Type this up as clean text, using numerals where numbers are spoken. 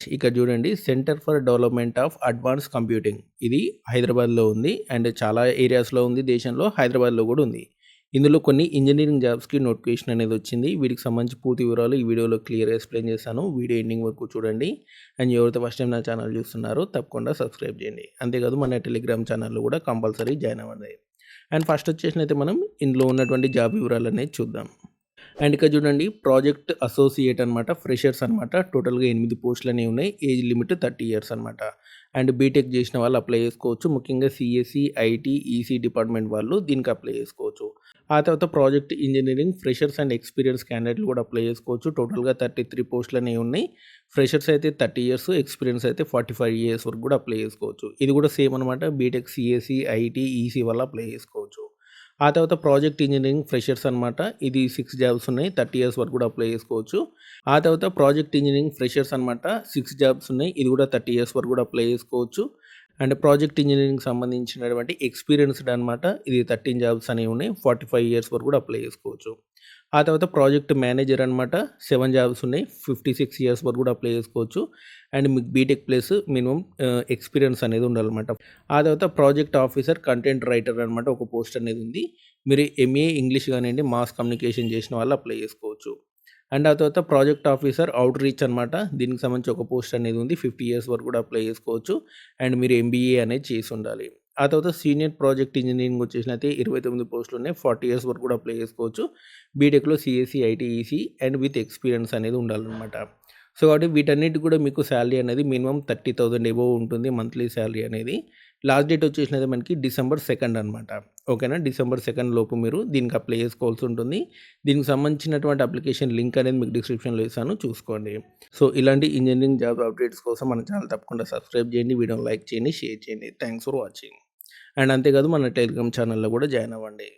ఇక్కడ చూడండి centre for development of advance computing. ఇది హైదరాబాద్‌లో ఉంది. అండ్ చాలా ఏరియాస్‌లో ఉంది దేశంలో. హైదరాబాద్‌లో కూడా ఉంది. ఇందులో కొన్ని ఇంజినీరింగ్ జాబ్స్‌కి నోటిఫికేషన్ అనేది వచ్చింది. వీటికి సంబంధించి పూర్తి వివరాలు ఈ వీడియోలో క్లియర్‌గా ఎక్స్‌ప్లెయిన్ చేశాను. వీడియో ఎండింగ్ వరకు చూడండి. అండ్ ఎవరైతే ఫస్ట్ టైమ్ నా ఛానల్ చూస్తున్నారో తప్పకుండా సబ్స్క్రైబ్ చేయండి. అంతేకాదు మన టెలిగ్రామ్ ఛానల్‌లో కూడా కంపల్సరీ జాయిన్ అవ్వండి. అండ్ ఫస్ట్ వచ్చేసినైతే మనం ఇందులో ఉన్నటువంటి జాబ్ వివరాలనేవి చూద్దాం. అండ్ ఇక్కడ చూడండి ప్రాజెక్ట్ అసోసియేట్ అనమాట. ఫ్రెషర్స్ అనమాట. టోటల్‌గా 8 పోస్టులనేవి ఉన్నాయి. ఏజ్ లిమిట్ 30 ఇయర్స్ అనమాట. అండ్ బీటెక్ చేసిన వాళ్ళు అప్లై చేసుకోవచ్చు. ముఖ్యంగా సీఎస్ఈ, ఐటీ, ఈసీ డిపార్ట్మెంట్ వాళ్ళు దీనికి అప్లై చేసుకోవచ్చు. ఆ తర్వాత project engineering freshers and experience క్యాండిడేట్లు కూడా అప్లై చేసుకోవచ్చు. టోటల్‌గా 33 పోస్టులనేవి ఉన్నాయి. ఫ్రెషర్స్ అయితే 30 ఇయర్స్, ఎక్స్పీరియన్స్ అయితే 45 ఇయర్స్ వరకు కూడా అప్లై చేసుకోవచ్చు. ఇది కూడా సేమ్ అనమాట. బీటెక్, సీఎస్ఈ, ఐటీ, ఈసీ వాళ్ళు అప్లై చేసుకోవచ్చు. ఆ తర్వాత ప్రాజెక్ట్ ఇంజినీరింగ్ ఫ్రెషర్స్ అనమాట. ఇది 6 జాబ్స్ ఉన్నాయి. 30 ఇయర్స్ వరకు కూడా అప్లై చేసుకోవచ్చు. ఆ తర్వాత ప్రాజెక్ట్ ఇంజినీరింగ్ ఫ్రెషర్స్ అనమాట. 6 జాబ్స్ ఉన్నాయి. ఇది కూడా 30 ఇయర్స్ వరకు కూడా అప్లై చేసుకోవచ్చు. అండ్ ప్రాజెక్ట్ ఇంజినీరింగ్ సంబంధించినటువంటి ఎక్స్పీరియన్స్డ్ అనమాట. ఇది 13 జాబ్స్ అనేవి ఉన్నాయి. 45 ఇయర్స్ వరకు కూడా అప్లై చేసుకోవచ్చు. ఆ తర్వాత ప్రాజెక్ట్ మేనేజర్ అనమాట. 7 జాబ్స్ ఉన్నాయి. 56 ఇయర్స్ వరకు కూడా అప్లై చేసుకోవచ్చు. అండ్ మీకు బీటెక్ ప్లస్ మినిమమ్ ఎక్స్పీరియన్స్ అనేది ఉండాలన్నమాట. ఆ తర్వాత ప్రాజెక్ట్ ఆఫీసర్, కంటెంట్ రైటర్ అనమాట ఒక పోస్ట్ అనేది ఉంది. మీరు ఎంఏ ఇంగ్లీష్ కానివ్వండి, మాస్ కమ్యూనికేషన్ చేసిన వాళ్ళు అప్లై చేసుకోవచ్చు. అండ్ ఆ తర్వాత ప్రాజెక్ట్ ఆఫీసర్ అవుట్ రీచ్ అనమాట. దీనికి సంబంధించి ఒక పోస్ట్ అనేది ఉంది. 50 ఇయర్స్ వరకు కూడా అప్లై చేసుకోవచ్చు. అండ్ మీరు ఎంబీఏ అనేది చేసి ఉండాలి. ఆ తర్వాత సీనియర్ ప్రాజెక్ట్ ఇంజినీరింగ్ వచ్చేసినైతే 29 పోస్టులు ఉన్నాయి. 40 ఇయర్స్ వరకు కూడా అప్లై చేసుకోవచ్చు. బీటెక్‌లో CSE, IT, EC and with experience అనేది ఉండాలన్నమాట. సో, కాబట్టి వీటన్నిటికి కూడా మీకు సాలరీ అనేది మినిమమ్ 30,000 అబోవ్ ఉంటుంది మంత్లీ సాలరీ అనేది. లాస్ట్ డేట్ వచ్చేసినది మనకి డిసెంబర్ 2 అనమాట. ఓకేనా. డిసెంబర్ 2 లోపు మీరు దీనికి అప్లై చేసుకోవాల్సి ఉంటుంది. దీనికి సంబంధించినటువంటి అప్లికేషన్ లింక్ అనేది మీకు డిస్క్రిప్షన్‌లో ఇస్తాను చూసుకోండి. సో, ఇలాంటి ఇంజినీరింగ్ జాబ్ అప్డేట్స్ కోసం మన ఛానల్ తప్పకుండా సబ్స్క్రైబ్ చేయండి. వీడియోని లైక్ చేయండి, షేర్ చేయండి. Thanks for watching. అండ్ అంతేకాదు మన టెలిగ్రామ్ ఛానల్‌లో కూడా జాయిన్ అవ్వండి.